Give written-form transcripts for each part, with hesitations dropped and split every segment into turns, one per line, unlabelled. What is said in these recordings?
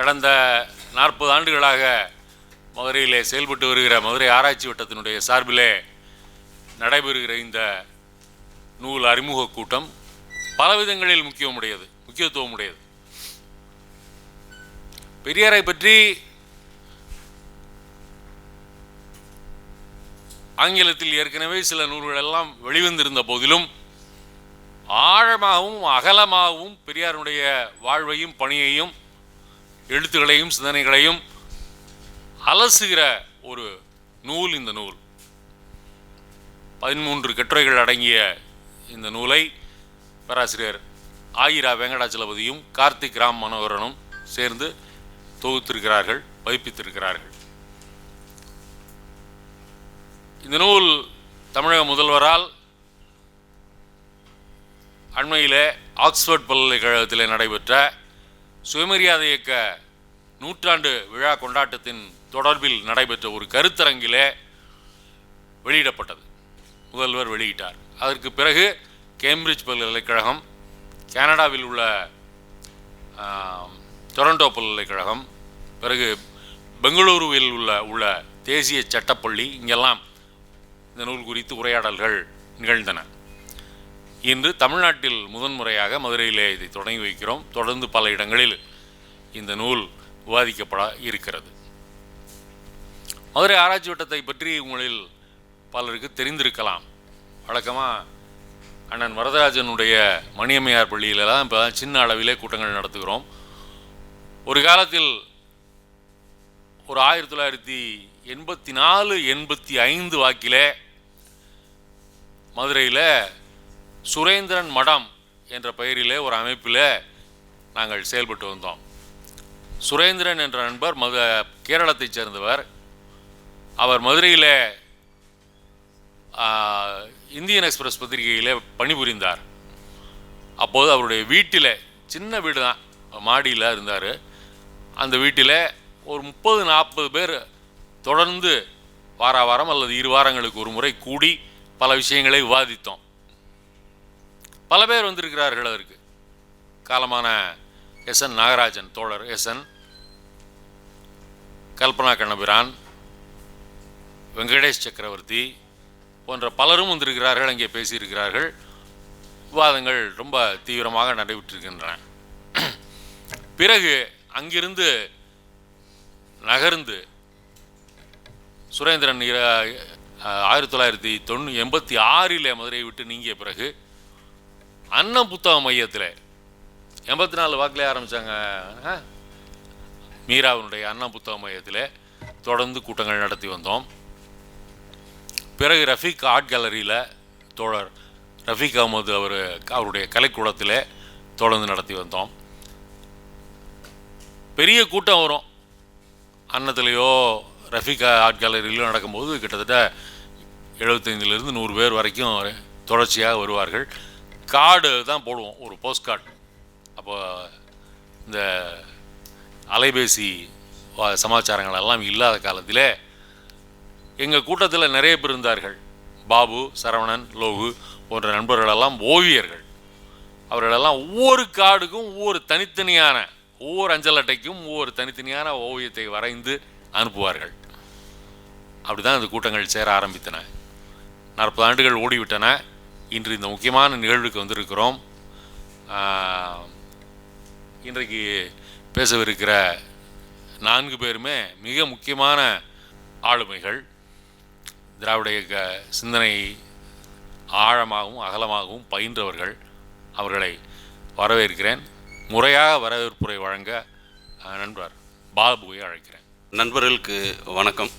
கடந்த 40 ஆண்டுகளாக மதுரையிலே செயல்பட்டு வருகிற மதுரை ஆராய்ச்சி வட்டத்தினுடைய சார்பிலே நடைபெறுகிற இந்த நூல் அறிமுக கூட்டம் பல விதங்களில் முக்கியத்துவம் உடையது. பெரியாரை பற்றி ஆங்கிலத்தில் ஏற்கனவே சில நூல்கள் எல்லாம் வெளிவந்திருந்த போதிலும் ஆழமாகவும் அகலமாகவும் பெரியாருடைய வாழ்வையும் பணியையும் எழுத்துக்களையும் சிந்தனைகளையும் அலசுகிற ஒரு நூல் இந்த நூல். 13 கட்டுரைகள் அடங்கிய இந்த நூலை பேராசிரியர் ஆயிரா வெங்கடாச்சலபதியும் கார்த்திக் ராம் மனோகரனும் சேர்ந்து தொகுத்திருக்கிறார்கள், பதிப்பித்திருக்கிறார்கள். இந்த நூல் தமிழக முதல்வரால் அண்மையிலே ஆக்ஸ்போர்ட் பல்கலைக்கழகத்தில் நடைபெற்ற சுயமரியாதை இயக்க நூற்றாண்டு விழா கொண்டாட்டத்தின் தொடர்பில் நடைபெற்ற ஒரு கருத்தரங்கிலே வெளியிடப்பட்டது. முதல்வர் வெளியிட்டார். அதற்கு பிறகு கேம்பிரிட்ஜ் பல்கலைக்கழகம், கனடாவில் உள்ள டொரண்டோ பல்கலைக்கழகம், பிறகு பெங்களூருவில் உள்ள தேசிய சட்டப்பள்ளி, இங்கெல்லாம் இந்த நூல் குறித்து உரையாடல்கள் நிகழ்ந்தன. இன்று தமிழ்நாட்டில் முதன்முறையாக மதுரையிலே இதை தொடங்கி வைக்கிறோம். தொடர்ந்து பல இடங்களில் இந்த நூல் விவாதிக்கப்பட இருக்கிறது. மதுரை ஆராய்ச்சி வட்டத்தை பற்றி உங்களில் பலருக்கு தெரிந்திருக்கலாம். வழக்கமாக அண்ணன் வரதராஜனுடைய மணியம்மையார் பள்ளியிலலாம் இப்போ சின்ன அளவிலே கூட்டங்கள் நடத்துகிறோம். ஒரு காலத்தில் ஒரு 1984-85 வாக்கிலே மதுரையில் சுரேந்திரன் மடம் என்ற பெயரிலே ஒரு அமைப்பில் நாங்கள் செயல்பட்டு வந்தோம். சுரேந்திரன் என்ற நண்பர் கேரளத்தைச் சேர்ந்தவர். அவர் மதுரையில் இந்தியன் எக்ஸ்பிரஸ் பத்திரிகையில் பணிபுரிந்தார். அப்போது அவருடைய வீட்டில், சின்ன வீடு தான், மாடியில் இருந்தார். அந்த வீட்டில் ஒரு 30-40 பேர் தொடர்ந்து வாரம் அல்லது 2 வாரங்களுக்கு ஒரு முறை கூடி பல விஷயங்களை விவாதித்தோம். பல பேர் வந்திருக்கிறார்கள். அதற்கு காலமான எஸ்என் நாகராஜன், தோழர் எஸ்என், கல்பனா கண்ணபிரான், வெங்கடேஷ் சக்கரவர்த்தி போன்ற பலரும் வந்திருக்கிறார்கள். அங்கே பேசியிருக்கிறார்கள். விவாதங்கள் ரொம்ப தீவிரமாக நடைபெற்றிருக்கின்றன. பிறகு அங்கிருந்து நகர்ந்து சுரேந்திரன் 1986 மதுரையை விட்டு நீங்கிய பிறகு அன்னம் புத்தக மையத்தில் 84 வாக்கில் ஆரம்பித்தாங்க. மீராவினுடைய அன்னம் புத்தக மையத்தில் தொடர்ந்து கூட்டங்கள் நடத்தி வந்தோம். பிறகு ரஃபீக் ஆர்ட் கேலரியில் தோழர் ரஃபீக் அகமது அவருடைய கலைக்கூடத்தில் தொடர்ந்து நடத்தி வந்தோம். பெரிய கூட்டம் வரும். அன்னத்துலேயோ ரஃபீக் ஆர்ட் கேலரியிலோ நடக்கும்போது கிட்டத்தட்ட 75 100 பேர் வரைக்கும் தொடர்ச்சியாக வருவார்கள். கார்டு தான் போடுவோம், ஒரு போஸ்ட் கார்டு. அப்போ இந்த அலைபேசி சமாச்சாரங்கள் எல்லாம் இல்லாத காலத்தில் எங்கள் கூட்டத்தில் நிறைய பேர் இருந்தார்கள். பாபு, சரவணன், லோகு போன்ற நண்பர்களெல்லாம் ஓவியர்கள். அவர்களெல்லாம் ஒவ்வொரு கார்டுக்கும் ஒவ்வொரு அஞ்சல் அட்டைக்கும் ஒவ்வொரு தனித்தனியான ஓவியத்தை வரைந்து அனுப்புவார்கள். அப்படி தான் இந்த கூட்டங்கள் சேர ஆரம்பித்தன. 40 ஆண்டுகள் ஓடிவிட்டன. இன்று இந்த முக்கியமான நிகழ்வுக்கு வந்திருக்கிறோம். இன்றைக்கு பேசவிருக்கிற 4 பேருமே மிக முக்கியமான ஆளுமைகள். திராவிட இயக்க சிந்தனை ஆழமாகவும் அகலமாகவும் பயின்றவர்கள். அவர்களை வரவேற்கிறேன். முறையாக வரவேற்புரை வழங்க நண்பர் பாபுவை அழைக்கிறேன்.
நண்பர்களுக்கு வணக்கம்.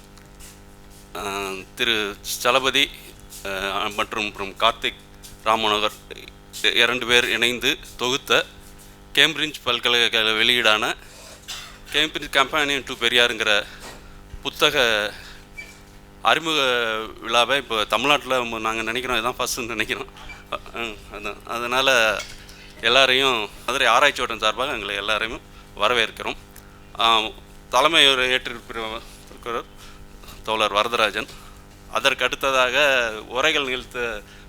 திரு சலபதி மற்றும் கார்த்திக் ராமனோகர் 2 பேர் இணைந்து தொகுத்த கேம்பிரிட்ஜ் பல்கலைக்கழக வெளியீடான கேம்பிரிட்ஜ் கம்பேனியன் டு பெரியாருங்கிற புத்தக அறிமுக விழாவை இப்போ தமிழ்நாட்டில் நாங்கள் நினைக்கிறோம், இதுதான் ஃபஸ்ட்டுன்னு நினைக்கிறோம். அதனால் எல்லாரையும் மதுரை ஆராய்ச்சி வட்டம் சார்பாக எங்களை எல்லாரையும் வரவேற்கிறோம். தலைமை ஏற்றிருக்கிற தோழர் வரதராஜன், அதற்கு அடுத்ததாக உரைகள் நிகழ்த்த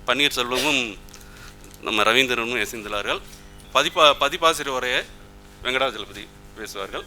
பன்னீர்செல்வமும் நம்ம ரவீந்திரனும் இசைந்துள்ளார்கள். பதிப்பாசிரியர் உரையை வெங்கடாஜலபதி பேசுவார்கள்.